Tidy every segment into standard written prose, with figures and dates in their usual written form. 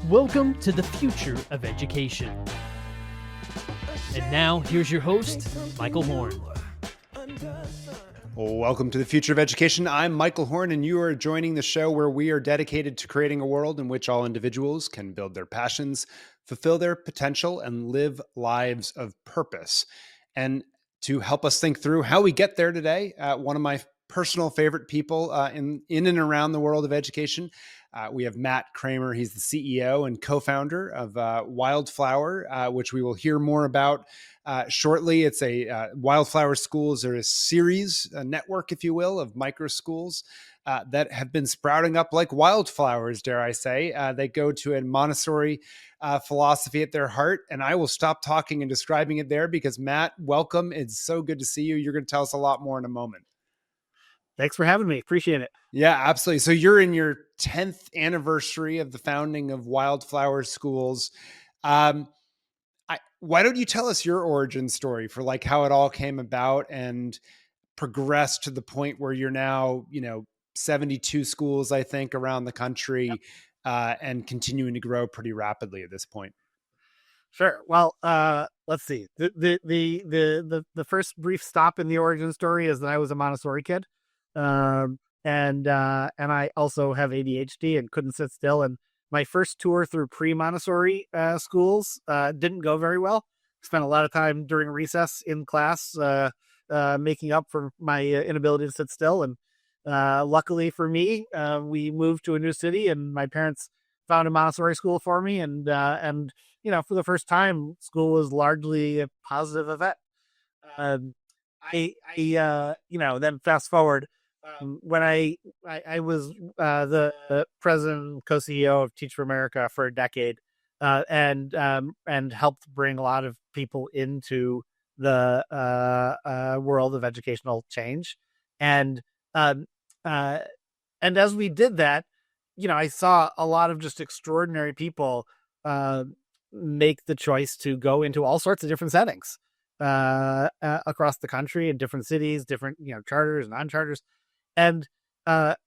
Welcome to the future of education. And now, here's your host, Michael Horn. Welcome to the future of education. I'm Michael Horn, and you are joining the show where we are dedicated to creating a world in which all individuals can build their passions, fulfill their potential, and live lives of purpose. And to help us think through how we get there today, one of my personal favorite people in and around the world of education, we have Matt Kramer. He's the CEO and co-founder of Wildflower, which we will hear more about shortly. It's a Wildflower Schools are a series, a network, if you will, of microschools that have been sprouting up like wildflowers, dare I say. They go to a Montessori philosophy at their heart. And I will stop talking and describing it there because, Matt, welcome. It's so good to see you. You're going to tell us a lot more in a moment. Thanks for having me. Appreciate it. Yeah, absolutely. So you're in your 10th anniversary of the founding of Wildflower Schools. Why don't you tell us your origin story for like how it all came about and progressed to the point where you're now, 72 schools, I think, around the country, and continuing to grow pretty rapidly at this point. Sure. Well, let's see. The first brief stop in the origin story is that I was a Montessori kid. And I also have ADHD and couldn't sit still. And my first tour through pre-Montessori schools didn't go very well. Spent a lot of time during recess in class making up for my inability to sit still. And luckily for me, we moved to a new city, and my parents found a Montessori school for me. And for the first time, school was largely a positive event. Then fast forward. When I was the president and co-CEO of Teach for America for a decade, and helped bring a lot of people into the world of educational change, and as we did that, I saw a lot of just extraordinary people make the choice to go into all sorts of different settings across the country in different cities, different charters, non-charters. And at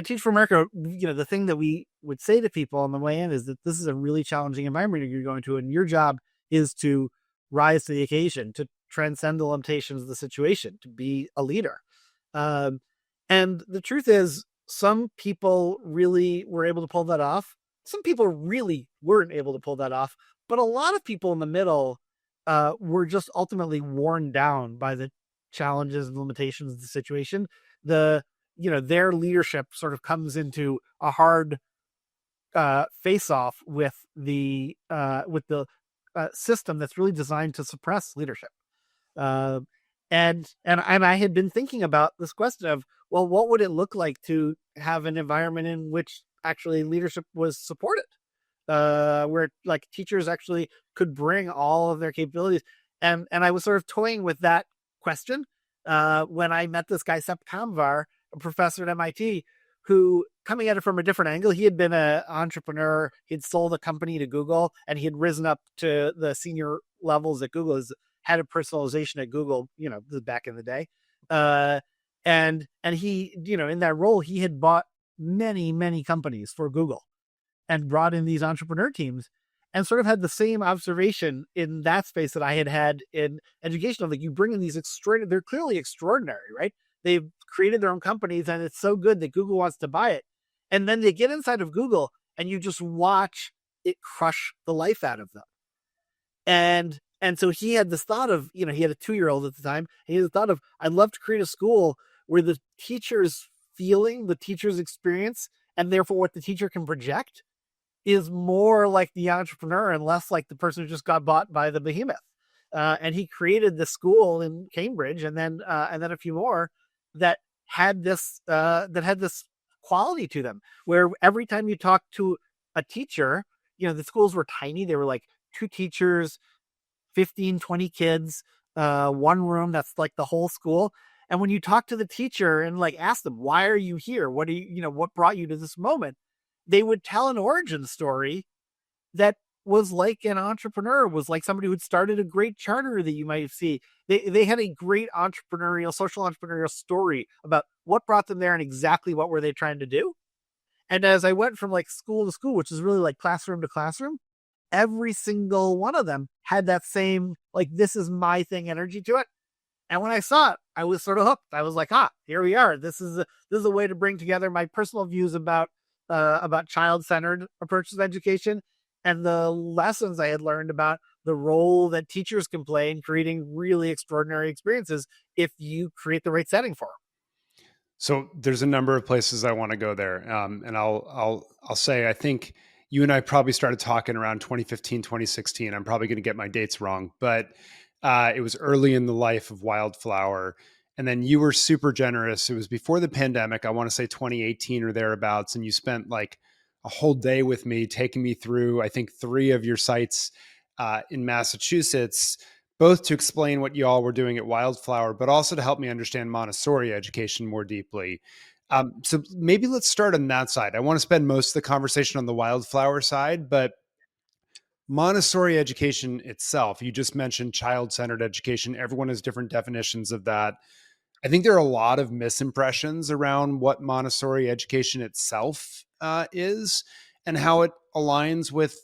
Teach for America, the thing that we would say to people on the way in is that this is a really challenging environment you're going to, and your job is to rise to the occasion, to transcend the limitations of the situation, to be a leader. And the truth is, some people really were able to pull that off. Some people really weren't able to pull that off. But a lot of people in the middle were just ultimately worn down by the challenges and limitations of the situation. Their leadership sort of comes into a hard face-off with the system that's really designed to suppress leadership. And I had been thinking about this question of, well, what would it look like to have an environment in which actually leadership was supported, where like teachers actually could bring all of their capabilities. And I was sort of toying with that question when I met this guy, Sepp Kamvar, a professor at MIT, who, coming at it from a different angle, he had been an entrepreneur. He'd sold a company to Google, and he had risen up to the senior levels at Google as head of personalization at Google, back in the day. And he, in that role, he had bought many, many companies for Google and brought in these entrepreneur teams, and sort of had the same observation in that space that I had in education. Like, you bring in these they're clearly extraordinary, right? They've created their own companies, and it's so good that Google wants to buy it. And then they get inside of Google, and you just watch it crush the life out of them. And so he had this thought of, he had a 2-year-old at the time. He had the thought of, I'd love to create a school where the teacher's feeling, the teacher's experience, and therefore what the teacher can project is more like the entrepreneur and less like the person who just got bought by the behemoth. And he created the school in Cambridge, and then a few more that had this quality to them, where every time you talk to a teacher, the schools were tiny. They were like 2 teachers, 15, 20 kids, one room. That's like the whole school. And when you talk to the teacher and like ask them, why are you here? What what brought you to this moment? They would tell an origin story that was like an entrepreneur, was like somebody who had started a great charter that you might see. They had a great social entrepreneurial story about what brought them there and exactly what were they trying to do. And as I went from like school to school, which is really like classroom to classroom, every single one of them had that same, like, this is my thing energy to it. And when I saw it, I was sort of hooked. I was like, here we are. This is a way to bring together my personal views about child-centered approaches to education and the lessons I had learned about the role that teachers can play in creating really extraordinary experiences if you create the right setting for them. So there's a number of places I want to go there. And I'll say, I think you and I probably started talking around 2015, 2016. I'm probably going to get my dates wrong, but it was early in the life of Wildflower. And then you were super generous. It was before the pandemic. I want to say 2018 or thereabouts. And you spent like a whole day with me, taking me through, I think, 3 of your sites in Massachusetts, both to explain what you all were doing at Wildflower, but also to help me understand Montessori education more deeply. So maybe let's start on that side. I want to spend most of the conversation on the Wildflower side, but Montessori education itself, you just mentioned child-centered education. Everyone has different definitions of that. I think there are a lot of misimpressions around what Montessori education itself is and how it aligns with,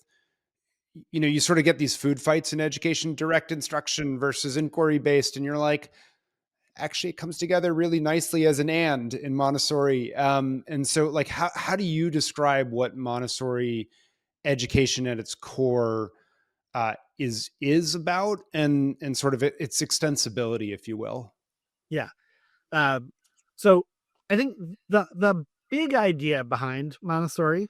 you sort of get these food fights in education, direct instruction versus inquiry based. And you're like, actually, it comes together really nicely as an and in Montessori. And so, like, how do you describe what Montessori education at its core is about, and sort of its extensibility, if you will? Yeah. So I think the big idea behind Montessori,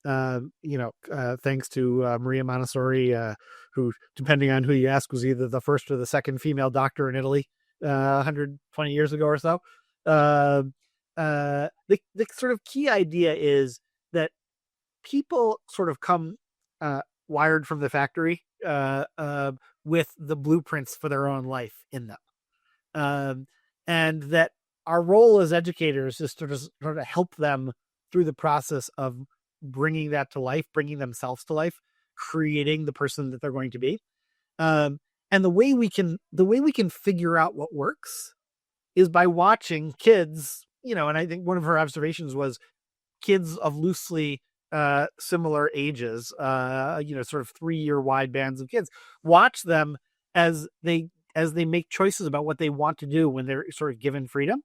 thanks to Maria Montessori, who, depending on who you ask, was either the first or the second female doctor in Italy 120 years ago or so. The sort of key idea is that people sort of come wired from the factory with the blueprints for their own life in them. And that our role as educators is to just sort of help them through the process of bringing that to life, bringing themselves to life, creating the person that they're going to be. And the way we can figure out what works is by watching kids, and I think one of her observations was kids of loosely similar ages, sort of 3-year wide bands of kids, watch them as they make choices about what they want to do when they're sort of given freedom,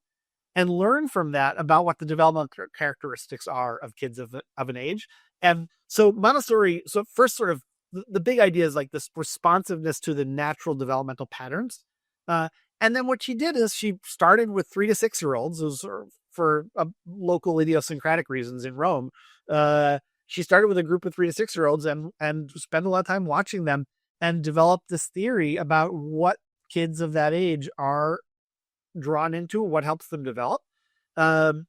and learn from that about what the developmental characteristics are of kids of an age. And so Montessori, so first sort of the big idea is like this responsiveness to the natural developmental patterns. And then what she did is she started with 3 to 6 year olds. It was for local idiosyncratic reasons in Rome. She started with a group of 3 to 6 year olds and spent a lot of time watching them and developed this theory about what kids of that age are drawn into, what helps them develop, and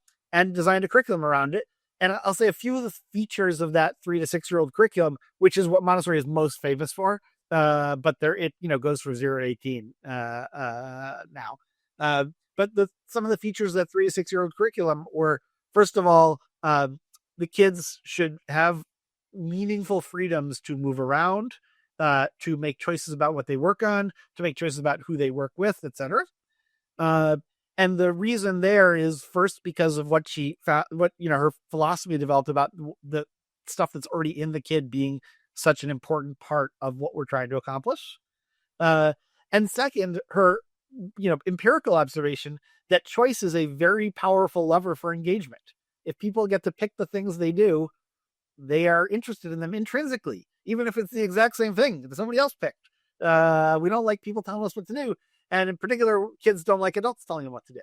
designed a curriculum around it. And I'll say a few of the features of that 3 to 6 year old curriculum, which is what Montessori is most famous for. But it goes from 0 to 18 now. But some of the features of that 3 to 6 year old curriculum were, first of all, the kids should have meaningful freedoms to move around, to make choices about what they work on, to make choices about who they work with, etc. And the reason there is first because of what she found, her philosophy developed about the stuff that's already in the kid being such an important part of what we're trying to accomplish. And second, her, empirical observation that choice is a very powerful lever for engagement. If people get to pick the things they do, they are interested in them intrinsically, even if it's the exact same thing that somebody else picked. We don't like people telling us what to do. And in particular, kids don't like adults telling them what to do.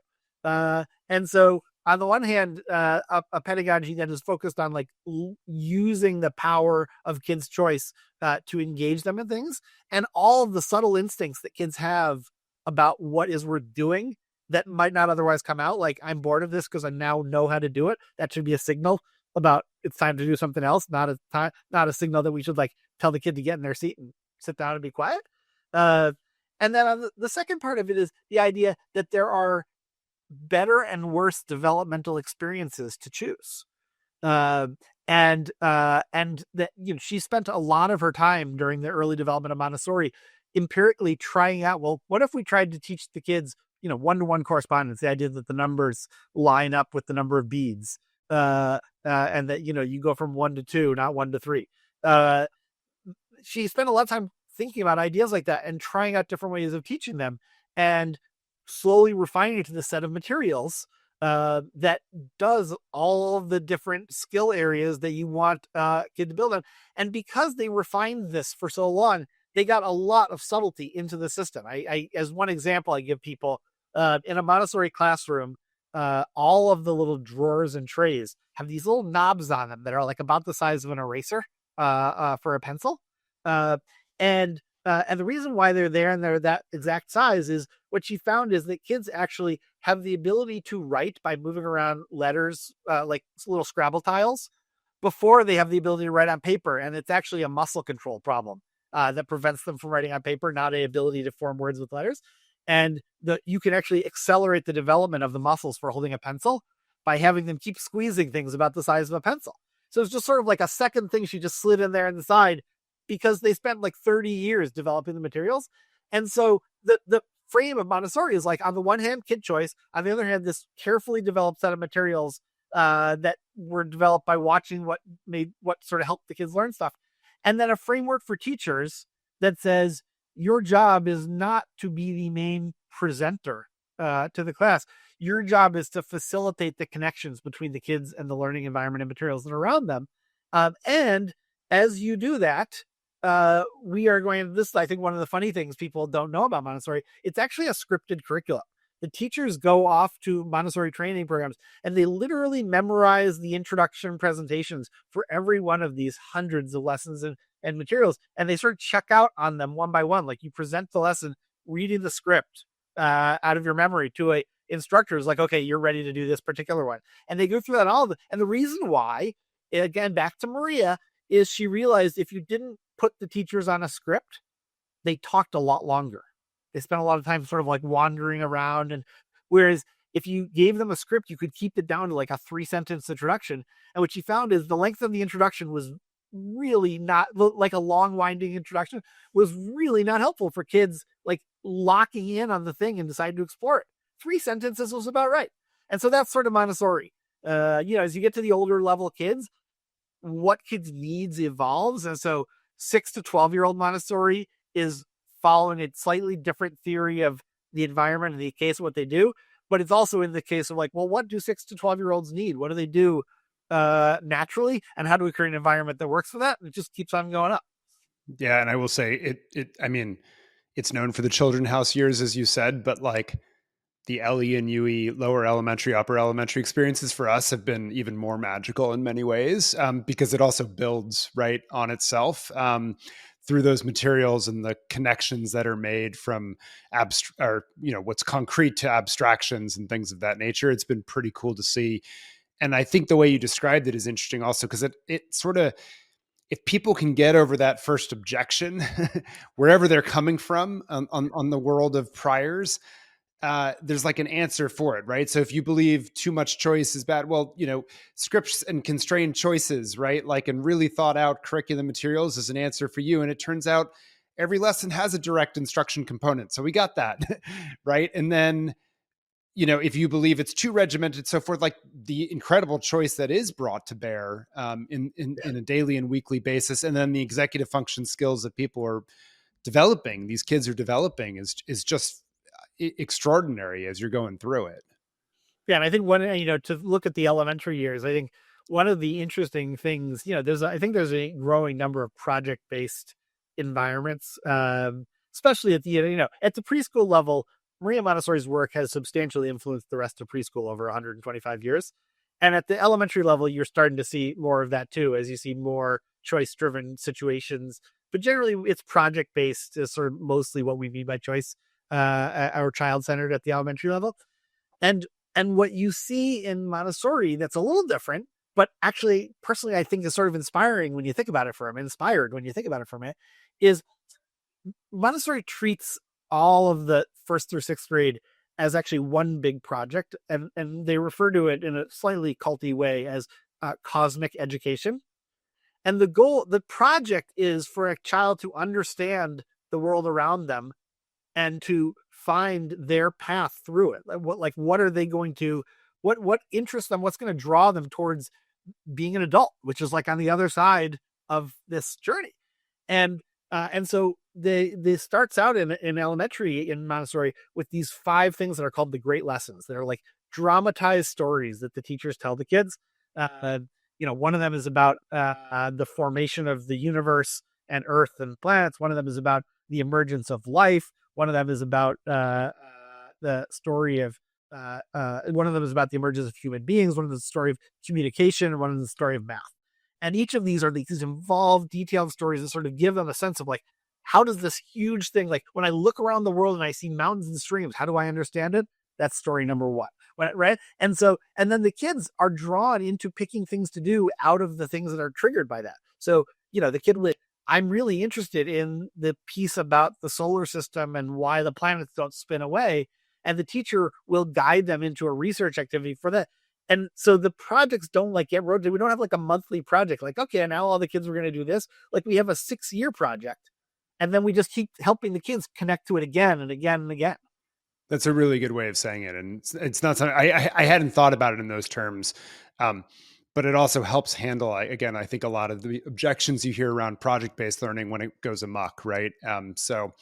And so on the one hand, a pedagogy that is focused on like using the power of kids' choice to engage them in things, and all of the subtle instincts that kids have about what is worth doing that might not otherwise come out. Like, I'm bored of this because I now know how to do it. That should be a signal about it's time to do something else, not a signal that we should like tell the kid to get in their seat and sit down and be quiet. And then on the second part of it is the idea that there are better and worse developmental experiences to choose. And that, she spent a lot of her time during the early development of Montessori empirically trying out, well, what if we tried to teach the kids, one-to-one correspondence, the idea that the numbers line up with the number of beads, and that, you go from 1 to 2, not 1 to 3. Uh, she spent a lot of time thinking about ideas like that and trying out different ways of teaching them and slowly refining it to the set of materials that does all of the different skill areas that you want kid to build on. And because they refined this for so long, they got a lot of subtlety into the system. I as one example, I give people in a Montessori classroom, all of the little drawers and trays have these little knobs on them that are like about the size of an eraser for a pencil. Uh, and the reason why they're there and they're that exact size is what she found is that kids actually have the ability to write by moving around letters, like little Scrabble tiles, before they have the ability to write on paper. And it's actually a muscle control problem that prevents them from writing on paper, not an ability to form words with letters. And you can actually accelerate the development of the muscles for holding a pencil by having them keep squeezing things about the size of a pencil. So it's just sort of like a second thing she just slid in there on the side because they spent like 30 years developing the materials. And so the frame of Montessori is like, on the one hand, kid choice. On the other hand, this carefully developed set of materials that were developed by watching what sort of helped the kids learn stuff. And then a framework for teachers that says, your job is not to be the main presenter to the class. Your job is to facilitate the connections between the kids and the learning environment and materials that are around them. And as you do that, we are going to this. I think one of the funny things people don't know about Montessori, it's actually a scripted curriculum. The teachers go off to Montessori training programs and they literally memorize the introduction presentations for every one of these hundreds of lessons and materials. And they sort of check out on them one by one. Like you present the lesson, reading the script out of your memory to a instructor is like, okay, you're ready to do this particular one. And they go through that all of it. And the reason why, again, back to Maria, is she realized if you didn't put the teachers on a script, they talked a lot longer. They spent a lot of time sort of like wandering around. And whereas if you gave them a script, you could keep it down to like a 3-sentence introduction. And what she found is the length of the introduction was really not, like a long winding introduction was really not helpful for kids like locking in on the thing and deciding to explore it. 3 sentences was about right. And so that's sort of Montessori. As you get to the older level kids, what kids needs evolves. And so 6 to 12-year-old Montessori is following a slightly different theory of the environment in the case of what they do. But it's also in the case of like, well, what do 6 to 12-year-olds need? What do they do naturally? And how do we create an environment that works for that? And it just keeps on going up. Yeah. And I will say I mean, it's known for the children house years, as you said, but like the LE and UE lower elementary, upper elementary experiences for us have been even more magical in many ways because it also builds right on itself through those materials and the connections that are made from what's concrete to abstractions and things of that nature. It's been pretty cool to see. And I think the way you described it is interesting also because it sort of, if people can get over that first objection, wherever they're coming from on the world of priors, there's like an answer for it, right? So if you believe too much choice is bad, well, scripts and constrained choices, right? Like, and really thought out curriculum materials is an answer for you. And it turns out every lesson has a direct instruction component. So we got that, right? And then, if you believe it's too regimented, so forth, like the incredible choice that is brought to bear in a daily and weekly basis. And then the executive function skills that people are developing, these kids are developing is just extraordinary as you're going through it. Yeah. And I think to look at the elementary years, I think one of the interesting things, I think there's a growing number of project-based environments, especially at the, at the preschool level. Maria Montessori's work has substantially influenced the rest of preschool over 125 years. And at the elementary level, you're starting to see more of that too, as you see more choice-driven situations. But generally, it's project-based is sort of mostly what we mean by choice, or child-centered at the elementary level. And what you see in Montessori that's a little different, but actually, personally, I think is sort of inspiring when you think about it for a minute, is Montessori treats all of the 1st through 6th grade as actually one big project. And they refer to it in a slightly culty way as cosmic education. And the project is for a child to understand the world around them and to find their path through it. What are they going to, what interests them, what's going to draw them towards being an adult, which is like on the other side of this journey. And so this starts out in elementary in Montessori with these 5 things that are called the great lessons. That are like dramatized stories that the teachers tell the kids. One of them is about the formation of the universe and Earth and planets. One of them is about the emergence of life. One of them is about the story of one of them is about the emergence of human beings. One of them is the story of communication, and one is the story of math. And each of these are these involved, detailed stories that sort of give them a sense of like, how does this huge thing, like when I look around the world and I see mountains and streams, how do I understand it? That's story number 1. Right. And then the kids are drawn into picking things to do out of the things that are triggered by that. So, the kid will, I'm really interested in the piece about the solar system and why the planets don't spin away. And the teacher will guide them into a research activity for that. And so the projects don't like get rotated. We don't have like a monthly project. Like, okay, now all the kids are going to do this. Like we have a 6-year project. And then we just keep helping the kids connect to it again and again and again. That's a really good way of saying it. And it's not something I hadn't thought about it in those terms. But it also helps handle, again, I think a lot of the objections you hear around project-based learning when it goes amok, right? So,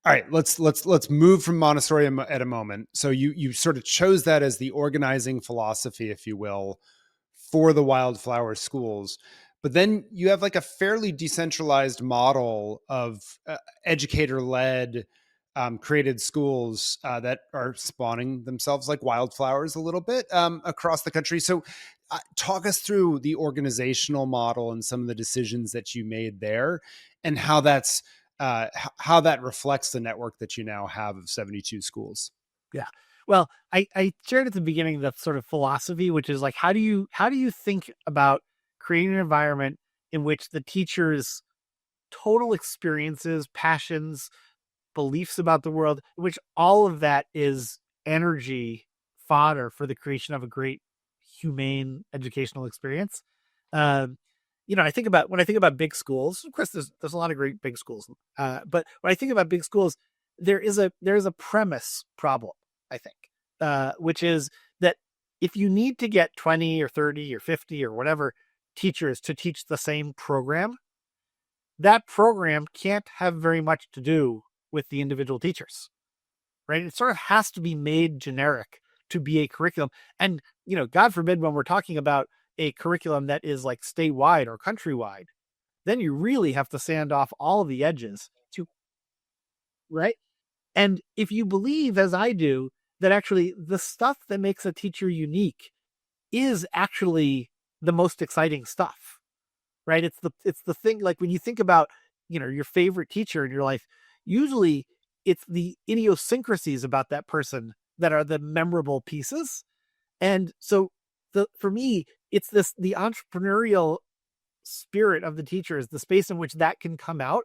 all right, let's move from Montessori at a moment. So you sort of chose that as the organizing philosophy, if you will, for the Wildflower Schools. But then you have like a fairly decentralized model of educator-led created schools that are spawning themselves like wildflowers a little bit across the country. So talk us through the organizational model and some of the decisions that you made there and how that's how that reflects the network that you now have of 72 schools. Yeah. Well, I shared at the beginning the sort of philosophy, which is like, how do you think about creating an environment in which the teacher's total experiences, passions, beliefs about the world, in which all of that is energy fodder for the creation of a great humane educational experience. When I think about big schools, of course, there's a lot of great big schools. But when I think about big schools, there is a premise problem, I think, which is that if you need to get 20 or 30 or 50 or whatever teachers to teach the same program, that program can't have very much to do with the individual teachers, right? It sort of has to be made generic to be a curriculum. And, God forbid, when we're talking about a curriculum that is like statewide or countrywide, then you really have to sand off all of the edges right? And if you believe, as I do, that actually the stuff that makes a teacher unique is actually the most exciting stuff, right? It's the thing, like when you think about, your favorite teacher in your life, usually it's the idiosyncrasies about that person that are the memorable pieces. And so for me, it's the entrepreneurial spirit of the teacher is the space in which that can come out.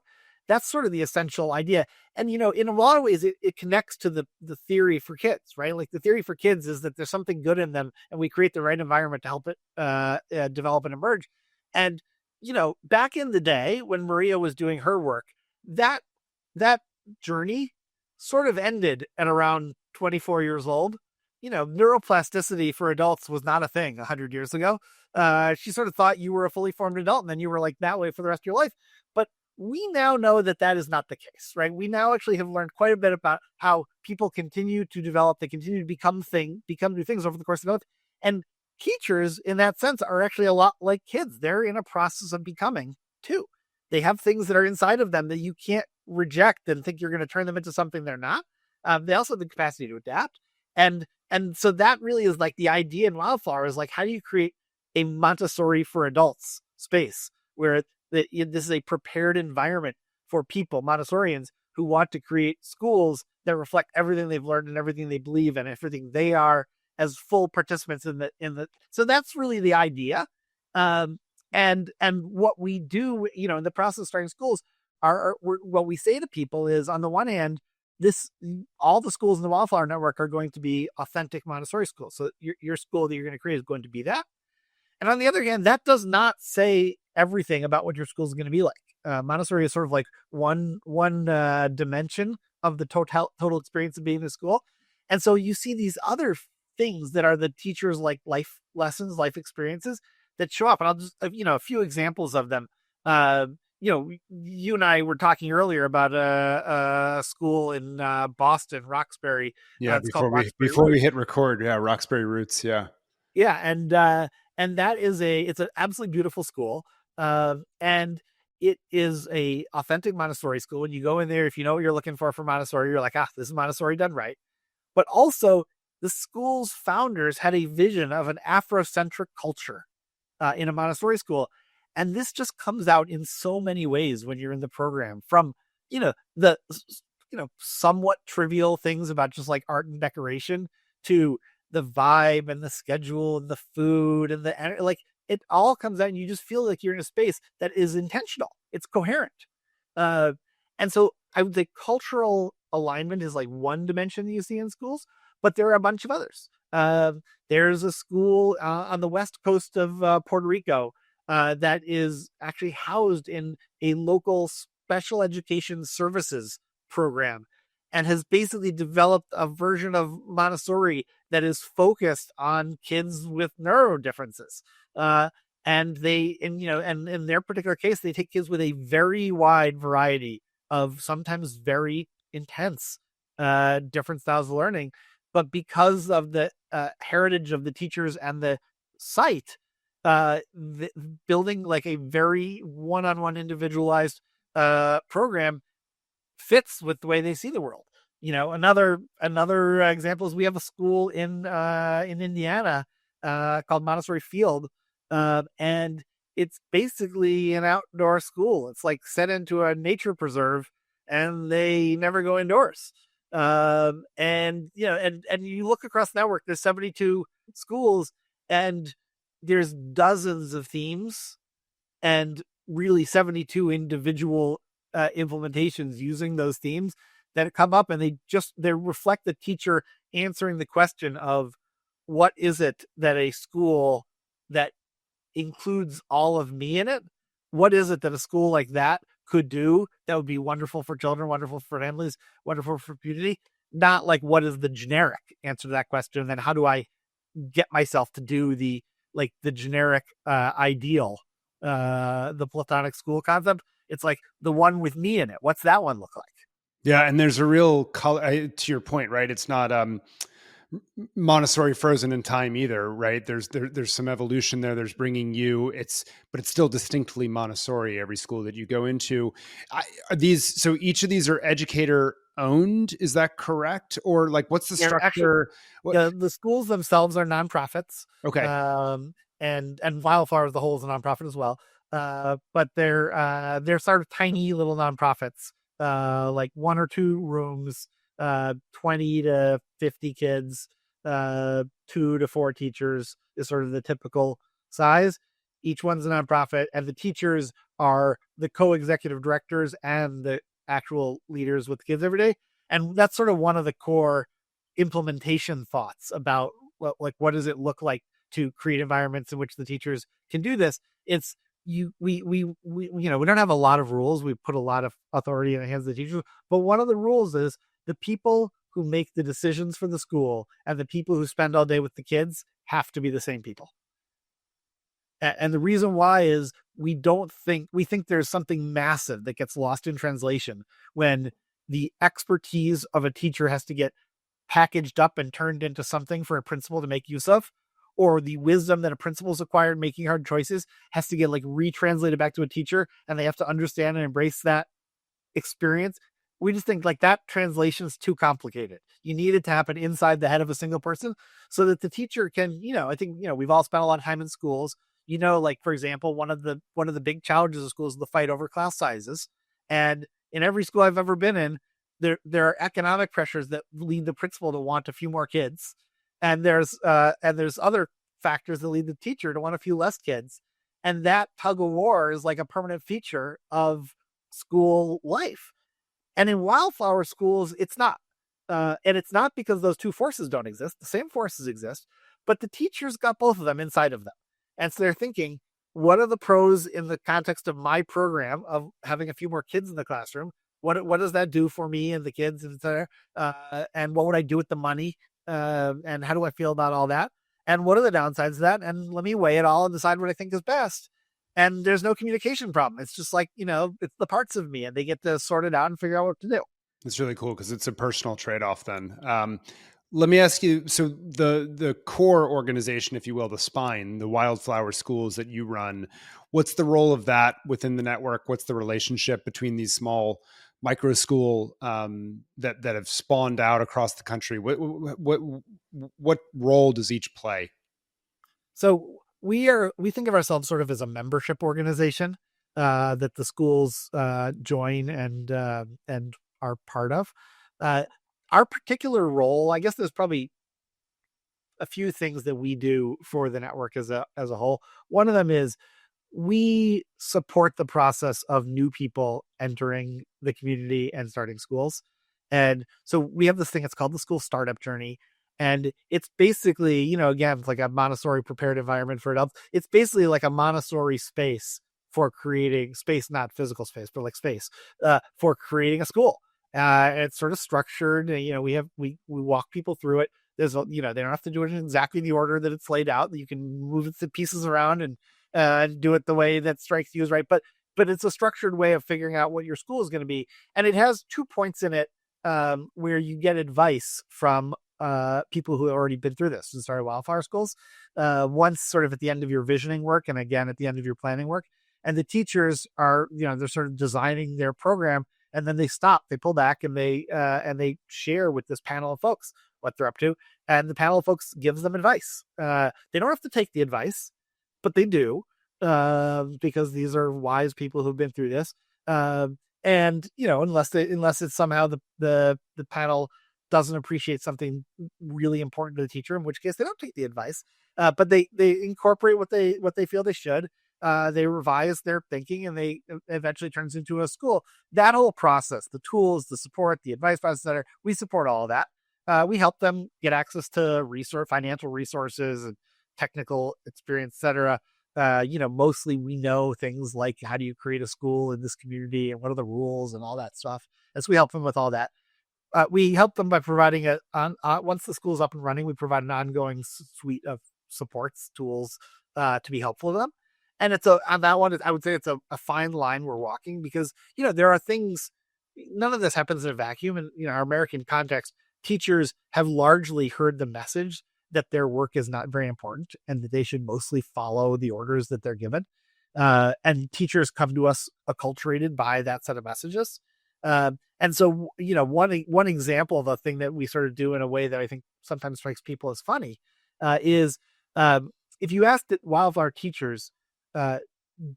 That's sort of the essential idea. And, in a lot of ways, it connects to the theory for kids, right? Like the theory for kids is that there's something good in them and we create the right environment to help it develop and emerge. And, back in the day when Maria was doing her work, that journey sort of ended at around 24 years old. Neuroplasticity for adults was not a thing 100 years ago. She sort of thought you were a fully formed adult and then you were like that way for the rest of your life. But we now know that is not the case, right? We now actually have learned quite a bit about how people continue to develop, they continue to become new things over the course of their life. And teachers, in that sense, are actually a lot like kids. They're in a process of becoming too. They have things that are inside of them that you can't reject and think you're going to turn them into something they're not. They also have the capacity to adapt. And so that really is like the idea in Wildflower is like, how do you create a Montessori for adults space where this is a prepared environment for people, Montessorians, who want to create schools that reflect everything they've learned and everything they believe and everything they are as full participants in the. So that's really the idea. And what we do, in the process of starting schools what we say to people is, on the one hand, all the schools in the Wildflower Network are going to be authentic Montessori schools. So your school that you're going to create is going to be that. And on the other hand, that does not say everything about what your school is going to be like. Montessori is sort of like one dimension of the total experience of being in a school. And so you see these other things that are the teachers' like life lessons, life experiences that show up. And I'll just, a few examples of them. You and I were talking earlier about a school in Boston, Roxbury. Yeah, It's called Roxbury before we Roots. hit record, yeah, Roxbury Roots, yeah. Yeah, and that is it's an absolutely beautiful school, and it is a authentic Montessori school. When you go in there, if you know what you're looking for Montessori, you're like, this is Montessori done right. But also, the school's founders had a vision of an Afrocentric culture in a Montessori school, and this just comes out in so many ways when you're in the program. From the somewhat trivial things about just like art and decoration to the vibe and the schedule and the food and like it all comes out and you just feel like you're in a space that is intentional. It's coherent. And so I would say cultural alignment is like one dimension that you see in schools, but there are a bunch of others. There's a school on the west coast of Puerto Rico that is actually housed in a local special education services program and has basically developed a version of Montessori that is focused on kids with neuro differences. And in their particular case, they take kids with a very wide variety of sometimes very intense different styles of learning. But because of the heritage of the teachers and the site, building like a very one-on-one individualized program fits with the way they see the world. Another example is we have a school in Indiana called Montessori Field, and it's basically an outdoor school. It's like set into a nature preserve, and they never go indoors. And you look across the network, there's 72 schools, and there's dozens of themes, and really 72 individual implementations using those themes that come up, and they reflect the teacher answering the question of what is it that a school that includes all of me in it, what is it that a school like that could do that would be wonderful for children, wonderful for families, wonderful for community. Not like what is the generic answer to that question, and then how do I get myself to do the generic ideal, the Platonic school concept. It's like the one with me in it. What's that one look like? Yeah, and there's a real color to your point, right? It's not Montessori frozen in time either, right? There's some evolution there. There's bringing you. But it's still distinctly Montessori. Every school that you go into, so each of these are educator owned. Is that correct? Or like, what's the structure? The schools themselves are nonprofits. Okay. And Wildflower as a whole is a nonprofit as well. But they're sort of tiny little nonprofits, like 1 or 2 rooms, 20 to 50 kids, 2 to 4 teachers is sort of the typical size. Each one's a nonprofit, and the teachers are the co-executive directors and the actual leaders with kids every day. And that's sort of one of the core implementation thoughts about what does it look like to create environments in which the teachers can do this. It's we don't have a lot of rules. We put a lot of authority in the hands of the teachers, but one of the rules is the people who make the decisions for the school and the people who spend all day with the kids have to be the same people. And the reason why is we think there's something massive that gets lost in translation when the expertise of a teacher has to get packaged up and turned into something for a principal to make use of, or the wisdom that a principal's acquired making hard choices has to get like retranslated back to a teacher, and they have to understand and embrace that experience. We just think like that translation is too complicated. You need it to happen inside the head of a single person so that the teacher can, I think, we've all spent a lot of time in schools. Like, for example, one of the big challenges of schools is the fight over class sizes. And in every school I've ever been in, there are economic pressures that lead the principal to want a few more kids. And there's other factors that lead the teacher to want a few less kids. And that tug of war is like a permanent feature of school life. And in Wildflower Schools, it's not. And it's not because those two forces don't exist. The same forces exist, but the teachers got both of them inside of them. And so they're thinking, what are the pros in the context of my program of having a few more kids in the classroom? What does that do for me and the kids, and what would I do with the money And how do I feel about all that? And what are the downsides of that? And let me weigh it all and decide what I think is best. And there's no communication problem. It's just like, it's the parts of me, and they get to sort it out and figure out what to do. It's really cool because it's a personal trade-off then. Let me ask you, so the core organization, if you will, the spine, the Wildflower Schools that you run, what's the role of that within the network? What's the relationship between these small micro school that have spawned out across the country? What role does each play? So we think of ourselves sort of as a membership organization that the schools join and are part of. Our particular role, I guess there's probably a few things that we do for the network as a whole. One of them is we support the process of new people entering the community and starting schools. And so we have this thing, it's called the school startup journey. And it's basically, again, it's like a Montessori prepared environment for adults. It's basically like a Montessori space for creating space, not physical space, but like space for creating a school. It's sort of structured. We walk people through it. There's, they don't have to do it in exactly the order that it's laid out. You can move the pieces around and do it the way that strikes you as right. But it's a structured way of figuring out what your school is going to be. And it has 2 points in it where you get advice from people who have already been through this and started Wildflower Schools. Once sort of at the end of your visioning work, and again at the end of your planning work. And the teachers are, they're sort of designing their program, and then they stop, they pull back, and they share with this panel of folks what they're up to. And the panel of folks gives them advice. They don't have to take the advice, but they do, because these are wise people who've been through this. And unless it's somehow the panel doesn't appreciate something really important to the teacher, in which case they don't take the advice, but they incorporate what they feel they should. They revise their thinking, and they eventually turns into a school. That whole process, the tools, the support, the advice process, we support all of that. We help them get access to financial resources and technical experience, etc. Mostly we know things like how do you create a school in this community and what are the rules and all that stuff. And so we help them with all that. We help them by providing once the school's up and running, we provide an ongoing suite of supports, tools to be helpful to them. And on that one, I would say it's a fine line we're walking, because, there are things, none of this happens in a vacuum. And, our American context, teachers have largely heard the message that their work is not very important and that they should mostly follow the orders that they're given. And teachers come to us acculturated by that set of messages. And so, one example of a thing that we sort of do in a way that I think sometimes strikes people as funny is if you asked Wildflower teachers,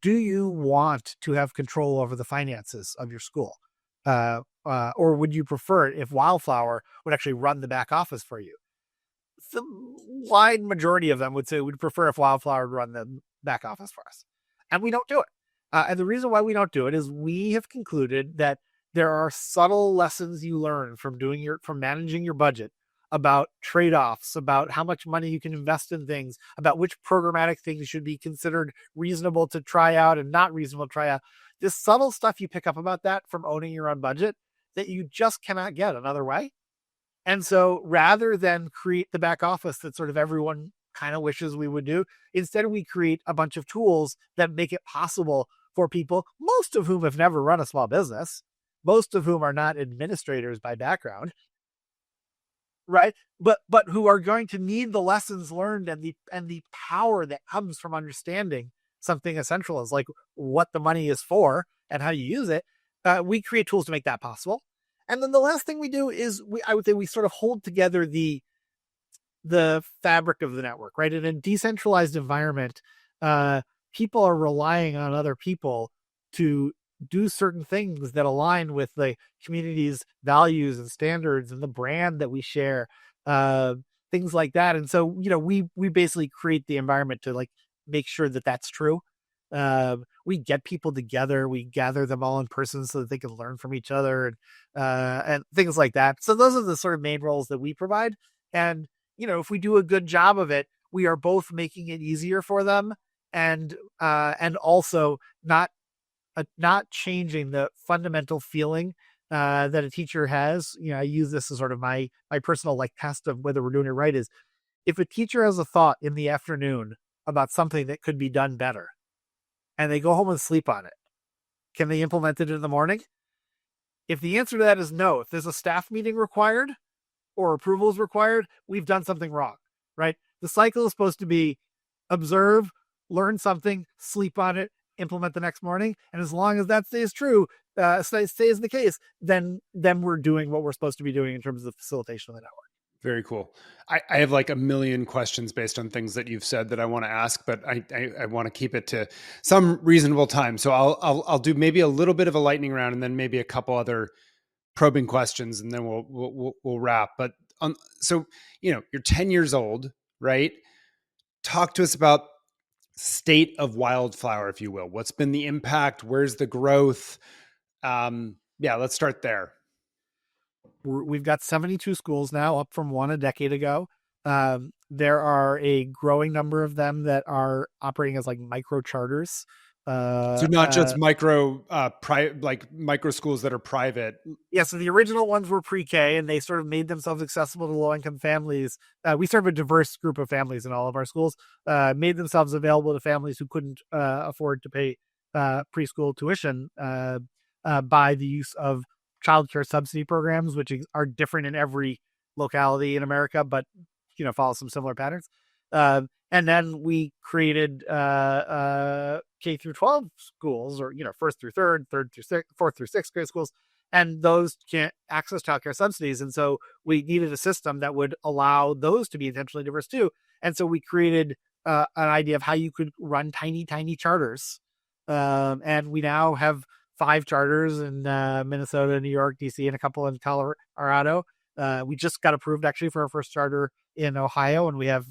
do you want to have control over the finances of your school? Or would you prefer it if Wildflower would actually run the back office for you? The wide majority of them would say we'd prefer if Wildflower would run the back office for us. And we don't do it. And the reason why we don't do it is we have concluded that there are subtle lessons you learn from managing your budget, about trade-offs, about how much money you can invest in things, about which programmatic things should be considered reasonable to try out and not reasonable to try out. This subtle stuff you pick up about that from owning your own budget that you just cannot get another way. And so rather than create the back office that sort of everyone kind of wishes we would do, instead we create a bunch of tools that make it possible for people, most of whom have never run a small business, most of whom are not administrators by background, right? But who are going to need the lessons learned and the power that comes from understanding something essential as like what the money is for and how you use it. We create tools to make that possible. And then the last thing we do is I would say we sort of hold together the fabric of the network, right? In a decentralized environment, people are relying on other people to do certain things that align with the community's values and standards and the brand that we share, things like that. And so, we basically create the environment to like make sure that that's true. We get people together, we gather them all in person so that they can learn from each other and things like that. So those are the sort of main roles that we provide. And, if we do a good job of it, we are both making it easier for them and also not changing the fundamental feeling that a teacher has, I use this as sort of my personal like test of whether we're doing it right, is if a teacher has a thought in the afternoon about something that could be done better and they go home and sleep on it, can they implement it in the morning? If the answer to that is no, if there's a staff meeting required or approval is required, we've done something wrong, right? The cycle is supposed to be observe, learn something, sleep on it, implement the next morning. And as long as that stays true, stays the case, then we're doing what we're supposed to be doing in terms of the facilitation of the network. Very cool. I have like a million questions based on things that you've said that I want to ask, but I want to keep it to some reasonable time. So I'll do maybe a little bit of a lightning round and then maybe a couple other probing questions, and then we'll wrap. But so you're 10 years old, right? Talk to us about state of Wildflower, if you will. What's been the impact? Where's the growth? Let's start there. We've got 72 schools now, up from one a decade ago. There are a growing number of them that are operating as like micro charters. So not just micro schools that are private. Yeah, so the original ones were pre-K, and they sort of made themselves accessible to low-income families. We serve a diverse group of families in all of our schools. Made themselves available to families who couldn't afford to pay preschool tuition by the use of childcare subsidy programs, which are different in every locality in America, but follow some similar patterns. And then we created K through 12 schools, or first through third through sixth, fourth through sixth grade schools, and those can't access childcare subsidies. And so we needed a system that would allow those to be intentionally diverse too. And so we created an idea of how you could run tiny charters. And we now have 5 charters in Minnesota, New York, DC, and a couple in Colorado. We just got approved actually for our first charter in Ohio, and we have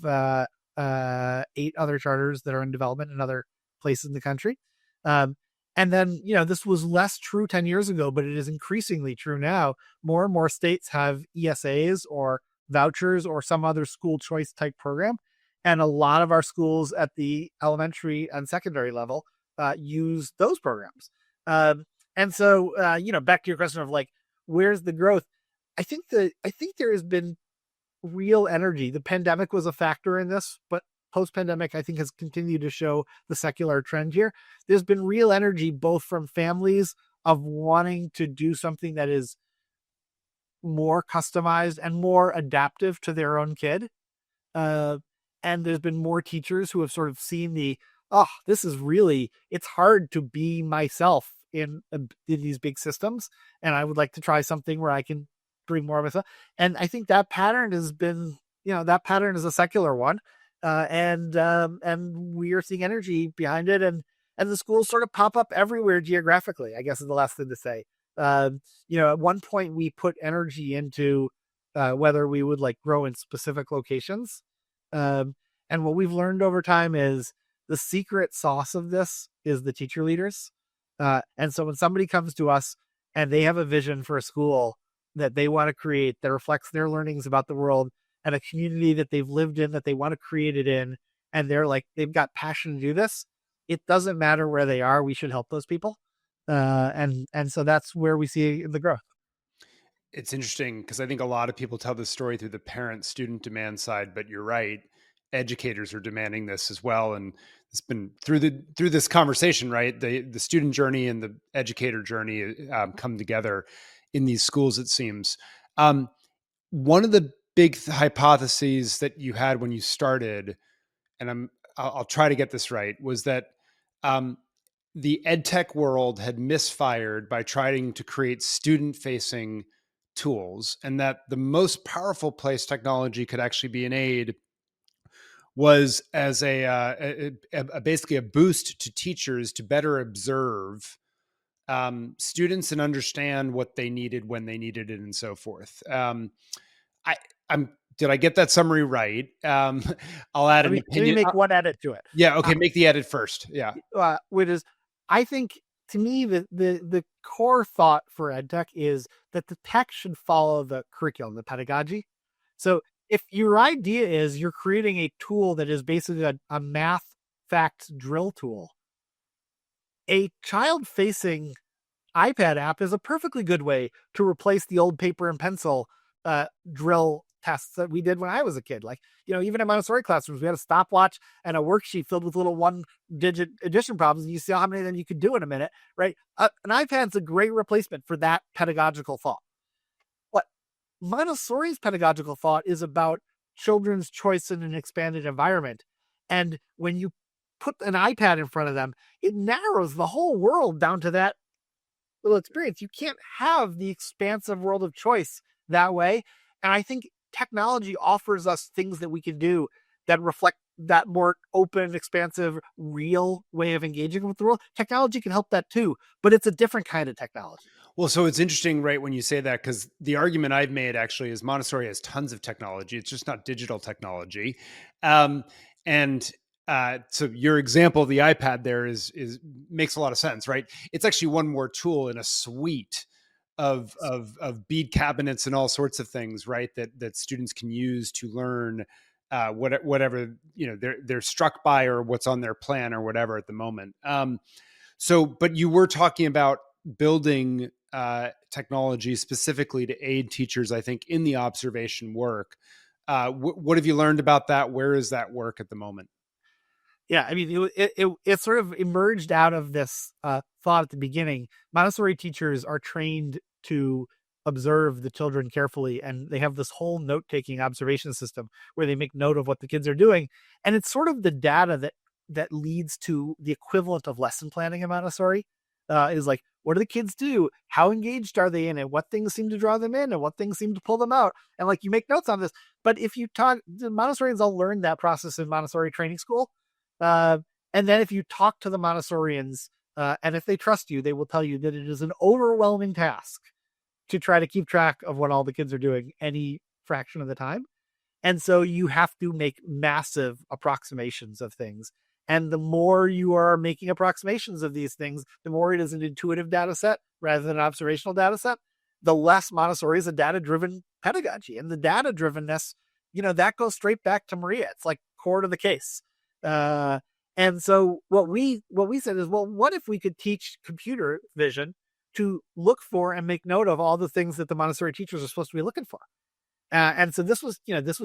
8 other charters that are in development in other places in the country. And then, this was less true 10 years ago, but it is increasingly true now. More and more states have ESAs or vouchers or some other school choice type program. And a lot of our schools at the elementary and secondary level use those programs. And so, back to your question of like, where's the growth? I think there has been real energy. The pandemic was a factor in this, but post-pandemic, I think, has continued to show the secular trend here. There's been real energy, both from families of wanting to do something that is more customized and more adaptive to their own kid. And there's been more teachers who have sort of seen it's hard to be myself in these big systems. And I would like to try something where I can bring more of myself. And I think that pattern has been, that pattern is a secular one. And we are seeing energy behind it, and the schools sort of pop up everywhere geographically, I guess is the last thing to say. At one point we put energy into whether we would like grow in specific locations. And what we've learned over time is the secret sauce of this is the teacher leaders. And so when somebody comes to us and they have a vision for a school that they want to create that reflects their learnings about the world and a community that they've lived in, that they want to create it in, and they've got passion to do this, it doesn't matter where they are. We should help those people. And so that's where we see the growth. It's interesting because I think a lot of people tell this story through the parent-student demand side, but you're right. Educators are demanding this as well. And it's been through this conversation, right? The student journey and the educator journey come together in these schools, it seems. One of the big hypotheses that you had when you started, and I'll try to get this right, was that the edtech world had misfired by trying to create student-facing tools, and that the most powerful place technology could actually be an aid was as basically a boost to teachers to better observe students and understand what they needed when they needed it and so forth. Did I get that summary right? I'll add an opinion. Let me make one edit to it. Yeah. Okay. Make the edit first. Yeah. Which is, I think, to me, the core thought for EdTech is that the tech should follow the curriculum, the pedagogy. So if your idea is you're creating a tool that is basically a math facts drill tool, a child-facing iPad app is a perfectly good way to replace the old paper and pencil drill tests that we did when I was a kid. Like, even in Montessori classrooms, we had a stopwatch and a worksheet filled with little 1-digit addition problems, and you see how many of them you could do in a minute, right? An iPad's a great replacement for that pedagogical thought. What Montessori's pedagogical thought is about children's choice in an expanded environment. And when you put an iPad in front of them, it narrows the whole world down to that little experience. You can't have the expansive world of choice that way. And I think technology offers us things that we can do that reflect that more open, expansive, real way of engaging with the world. Technology can help that too, but it's a different kind of technology. Well, so it's interesting, right, when you say that, because the argument I've made actually is Montessori has tons of technology. It's just not digital technology. And so your example of the iPad there is makes a lot of sense, right? It's actually one more tool in a suite of bead cabinets and all sorts of things, right? That students can use to learn whatever they're struck by or what's on their plan or whatever at the moment. But you were talking about building technology specifically to aid teachers, I think, in the observation work. What have you learned about that? Where is that work at the moment? Yeah, I mean, it sort of emerged out of this thought at the beginning. Montessori teachers are trained to observe the children carefully, and they have this whole note-taking observation system where they make note of what the kids are doing. And it's sort of the data that leads to the equivalent of lesson planning in Montessori. Is like, what do the kids do? How engaged are they in it? What things seem to draw them in and what things seem to pull them out? And like, you make notes on this. But if you talk, the Montessorians all learn that process in Montessori training school. And then if you talk to the Montessorians, and if they trust you, they will tell you that it is an overwhelming task to try to keep track of what all the kids are doing any fraction of the time. And so you have to make massive approximations of things. And the more you are making approximations of these things, the more it is an intuitive data set rather than an observational data set, the less Montessori is a data-driven pedagogy. And the data-drivenness, that goes straight back to Maria. It's like core to the case. And so what we said is, well, what if we could teach computer vision to look for and make note of all the things that the Montessori teachers are supposed to be looking for? And so this was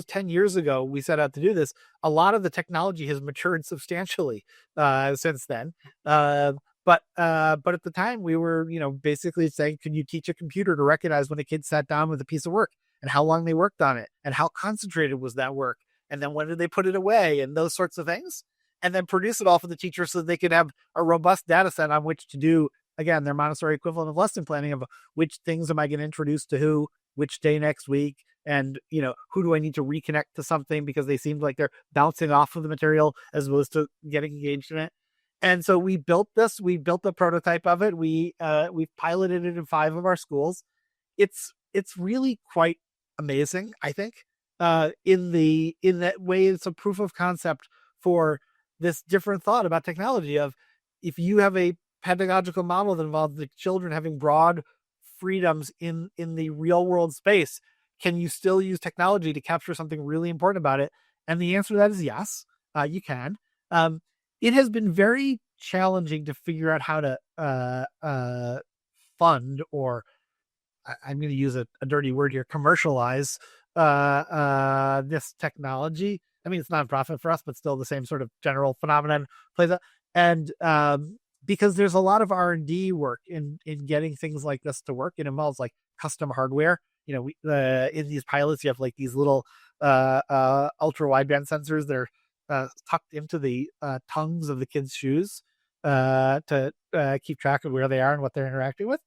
10 years ago. We set out to do this. A lot of the technology has matured substantially since then. But at the time we were, basically saying, can you teach a computer to recognize when a kid sat down with a piece of work and how long they worked on it and how concentrated was that work? And then when did they put it away and those sorts of things, and then produce it all for the teacher so they could have a robust data set on which to do, again, their Montessori equivalent of lesson planning of which things am I going to introduce to who, which day next week, and who do I need to reconnect to something because they seemed like they're bouncing off of the material as opposed to getting engaged in it. And so we built a prototype of it. We've piloted it in 5 of our schools. It's really quite amazing, I think. In that way, it's a proof of concept for this different thought about technology of, if you have a pedagogical model that involves the children having broad freedoms in the real world space, can you still use technology to capture something really important about it? And the answer to that is yes, you can. It has been very challenging to figure out how to fund, or I'm going to use a dirty word here, commercialize this technology. I mean, it's nonprofit for us, but still the same sort of general phenomenon plays out. And because there's a lot of R&D work in getting things like this to work. It involves like custom hardware. In these pilots, you have like these little ultra wideband sensors that are tucked into the tongues of the kids' shoes to keep track of where they are and what they're interacting with.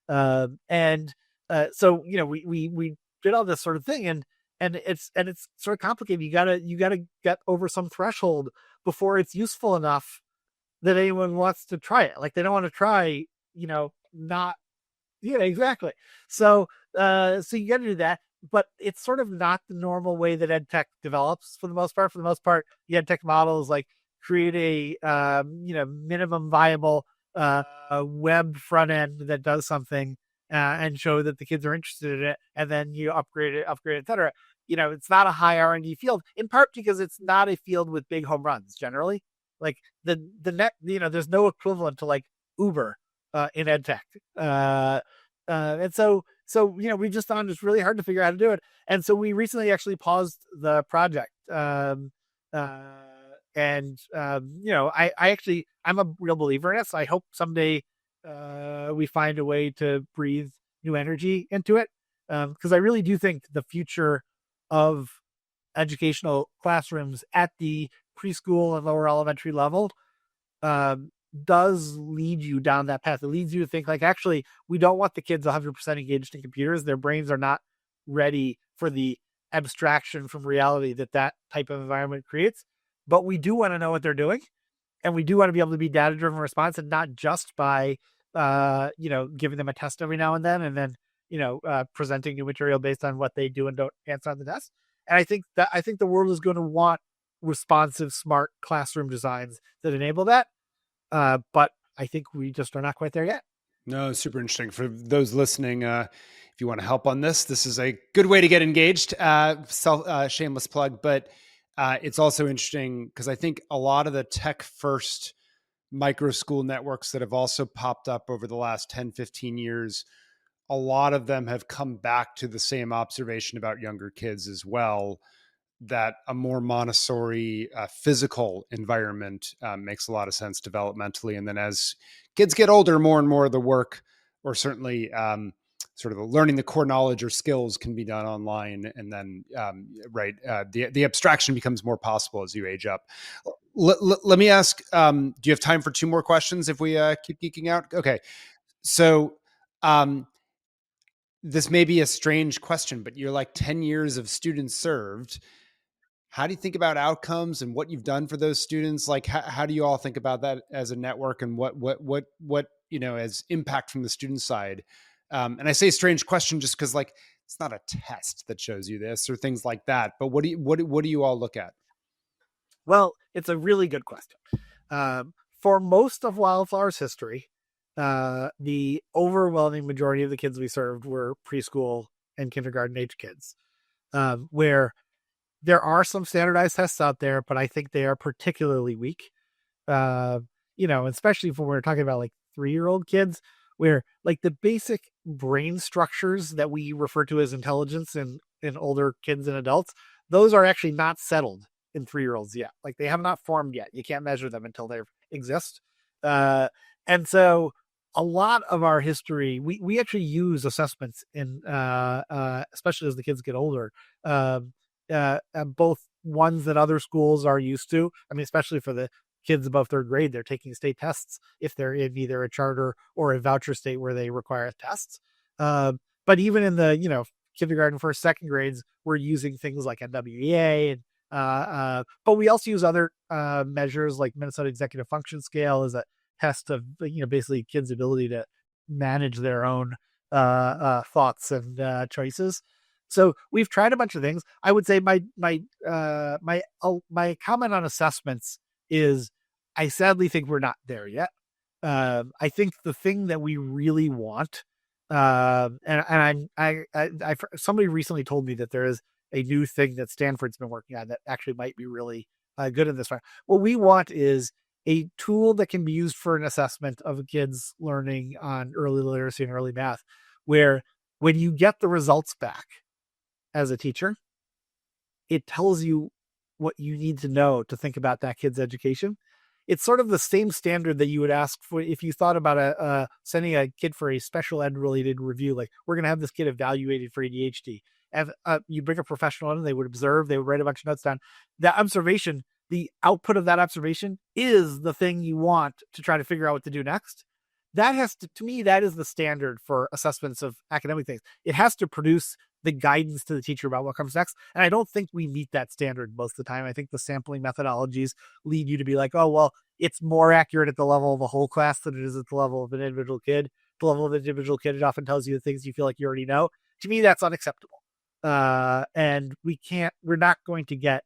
So we did all this sort of thing, and it's sort of complicated. You gotta get over some threshold before it's useful enough that anyone wants to try it. Like, they don't want to try, not, yeah, exactly. So you got to do that, but it's sort of not the normal way that ed tech develops for the most part. For the most part, the ed tech models like create a minimum viable web front end that does something and show that the kids are interested in it, and then you upgrade it, et cetera. It's not a high R&D field, in part because it's not a field with big home runs generally. Like the net, there's no equivalent to like Uber in ed tech. And so, we've just found it's really hard to figure out how to do it. And so we recently actually paused the project. I'm a real believer in it. So I hope someday we find a way to breathe new energy into it. Because I really do think the future of educational classrooms at the preschool and lower elementary level does lead you down that path. It leads you to think like, actually, we don't want the kids 100% engaged in computers. Their brains are not ready for the abstraction from reality that type of environment creates. But we do want to know what they're doing. And we do want to be able to be data-driven response, and not just by, giving them a test every now and then, presenting new material based on what they do and don't answer on the test. And I think the world is going to want responsive, smart classroom designs that enable that. But I think we just are not quite there yet. No, super interesting. For those listening, if you want to help on this is a good way to get engaged. Shameless plug, but it's also interesting because I think a lot of the tech first micro school networks that have also popped up over the last 10, 15 years, a lot of them have come back to the same observation about younger kids as well, that a more Montessori physical environment makes a lot of sense developmentally. And then as kids get older, more and more of the work, or certainly sort of learning the core knowledge or skills, can be done online. And then, the abstraction becomes more possible as you age up. Let me ask, do you have time for two more questions if we keep geeking out? Okay. So this may be a strange question, but you're like 10 years of students served. How do you think about outcomes and what you've done for those students? Like, how do you all think about that as a network, and what as impact from the student side? And I say strange question just because, like, it's not a test that shows you this or things like that. But what do you all look at? Well, it's a really good question. For most of Wildflower's history, the overwhelming majority of the kids we served were preschool and kindergarten age kids, where there are some standardized tests out there, but I think they are particularly weak. Especially when we're talking about like 3-year-old kids, where like the basic brain structures that we refer to as intelligence in older kids and adults, those are actually not settled in 3-year-olds yet. Like they have not formed yet. You can't measure them until they exist. And so a lot of our history, we actually use assessments in, especially as the kids get older, both ones that other schools are used to. I mean, especially for the kids above 3rd grade, they're taking state tests if they're in either a charter or a voucher state where they require tests. But even in the, kindergarten, 1st, 2nd grades, we're using things like NWEA, and but we also use other measures like Minnesota Executive Function Scale as a test of, basically kids' ability to manage their own thoughts and choices. So we've tried a bunch of things. I would say my comment on assessments is I sadly think we're not there yet. I think the thing that we really want, and somebody recently told me that there is a new thing that Stanford's been working on that actually might be really good in this one. What we want is a tool that can be used for an assessment of a kid's learning on early literacy and early math, where when you get the results back as a teacher, it tells you what you need to know to think about that kid's education. It's sort of the same standard that you would ask for if you thought about sending a kid for a special ed related review. Like, we're going to have this kid evaluated for ADHD. And you bring a professional in, they would observe, they would write a bunch of notes down. That observation, the output of that observation is the thing you want to try to figure out what to do next. That has to me, that is the standard for assessments of academic things. It has to produce the guidance to the teacher about what comes next. And I don't think we meet that standard most of the time. I think the sampling methodologies lead you to be like, oh, well, it's more accurate at the level of a whole class than it is at the level of an individual kid. At the level of an individual kid, it often tells you the things you feel like you already know. To me, that's unacceptable. And we're not going to get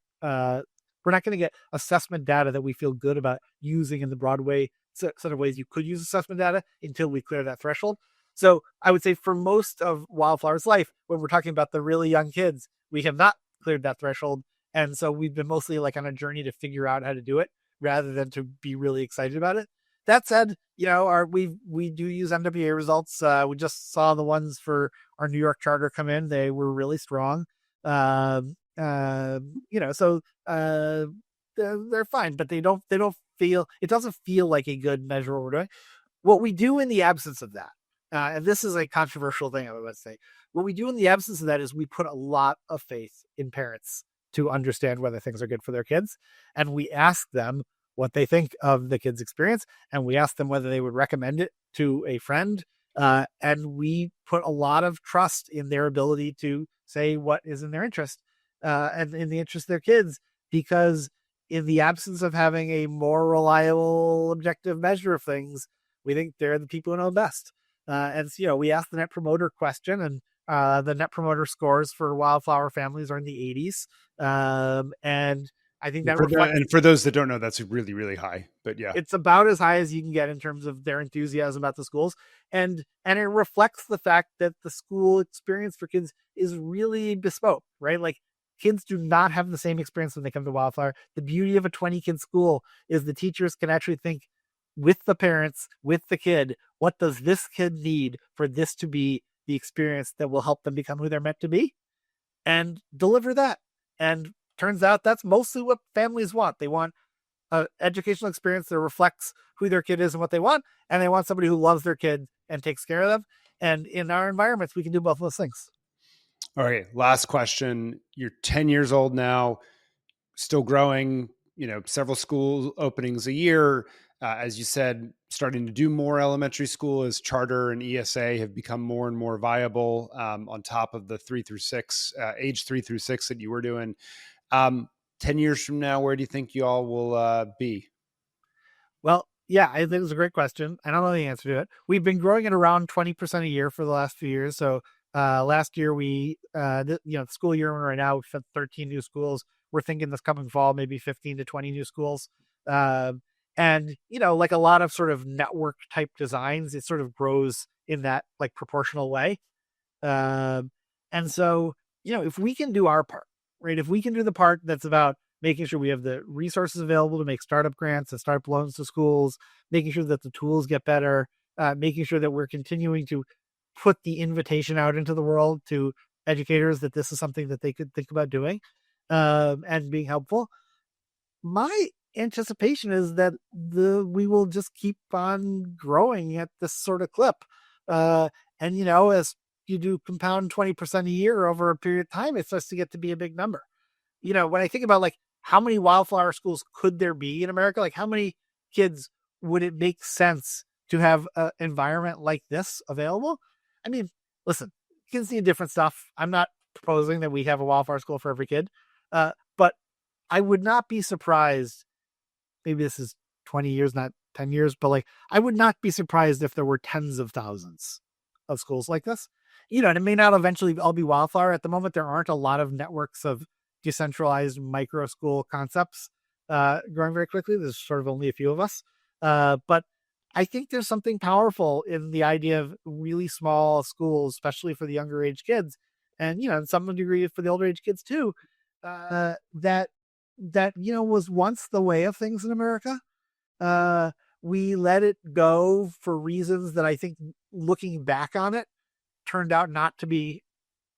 assessment data that we feel good about using in the broad way, set of ways you could use assessment data until we clear that threshold. So I would say for most of Wildflower's life, when we're talking about the really young kids, we have not cleared that threshold. And so we've been mostly like on a journey to figure out how to do it rather than to be really excited about it. That said, we do use MWA results. We just saw the ones for our New York charter come in. They were really strong. So they're fine, but they don't feel, it doesn't feel like a good measure of what we're doing. What we do in the absence of that, and this is a controversial thing, I would say, what we do in the absence of that is we put a lot of faith in parents to understand whether things are good for their kids. And we ask them what they think of the kids' experience. And we ask them whether they would recommend it to a friend. And we put a lot of trust in their ability to say what is in their interest and in the interest of their kids, because in the absence of having a more reliable, objective measure of things, we think they're the people who know best. We asked the net promoter question, and the net promoter scores for wildflower families are in the 80s. And I think that reflects. And for those that don't know, that's really, really high. But yeah, It's about as high as you can get in terms of their enthusiasm about the schools. And it reflects the fact that the school experience for kids is really bespoke, right? Like, kids do not have the same experience when they come to Wildflower. The beauty of a 20-kid school is the teachers can actually think with the parents, with the kid, what does this kid need for this to be the experience that will help them become who they're meant to be, and deliver that. And turns out that's mostly what families want. They want an educational experience that reflects who their kid is and what they want. And they want somebody who loves their kid and takes care of them. And in our environments, we can do both of those things. All right. Last question. You're 10 years old now, still growing, several school openings a year. As you said, starting to do more elementary school as charter and ESA have become more and more viable on top of the 3 through 6, age 3 through 6 that you were doing. 10 years from now, where do you think you all will be? Well, yeah, I think it's a great question. I don't know the answer to it. We've been growing at around 20% a year for the last few years. So last year the school year we're right now, we've had 13 new schools. We're thinking this coming fall, maybe 15 to 20 new schools. Like a lot of sort of network type designs, it sort of grows in that like proportional way. And so, if we can do our part, right? If we can do the part that's about making sure we have the resources available to make startup grants and startup loans to schools, making sure that the tools get better, making sure that we're continuing to put the invitation out into the world to educators that this is something that they could think about doing, and being helpful. My anticipation is that we will just keep on growing at this sort of clip. As you do compound 20% a year over a period of time, it starts to get to be a big number. When I think about like how many wildflower schools could there be in America, like how many kids would it make sense to have an environment like this available? I mean, listen, you can see different stuff. I'm not proposing that we have a wildflower school for every kid, but I would not be surprised. Maybe this is 20 years, not 10 years, but like, I would not be surprised if there were tens of thousands of schools like this, and it may not eventually all be wildflower. At the moment, there aren't a lot of networks of decentralized micro school concepts growing very quickly. There's sort of only a few of us. But I think there's something powerful in the idea of really small schools, especially for the younger age kids. And, in some degree for the older age kids too, that was once the way of things in America. We let it go for reasons that I think, looking back on it, turned out not to be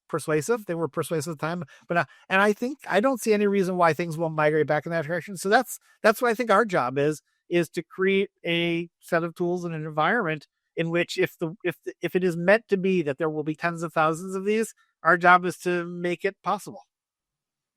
persuasive. They were persuasive at the time, but and I don't see any reason why things won't migrate back in that direction. So that's what I think our job is to create a set of tools and an environment in which if it is meant to be that there will be tens of thousands of these, our job is to make it possible.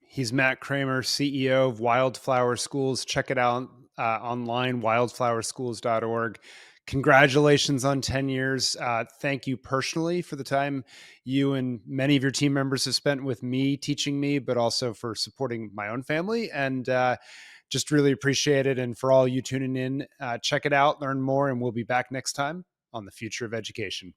He's Matt Kramer, CEO of Wildflower Schools. Check it out online, wildflowerschools.org. Congratulations on 10 years. Thank you personally for the time you and many of your team members have spent with me, teaching me, but also for supporting my own family. And just really appreciate it. And for all you tuning in, check it out, learn more, and we'll be back next time on The Future of Education.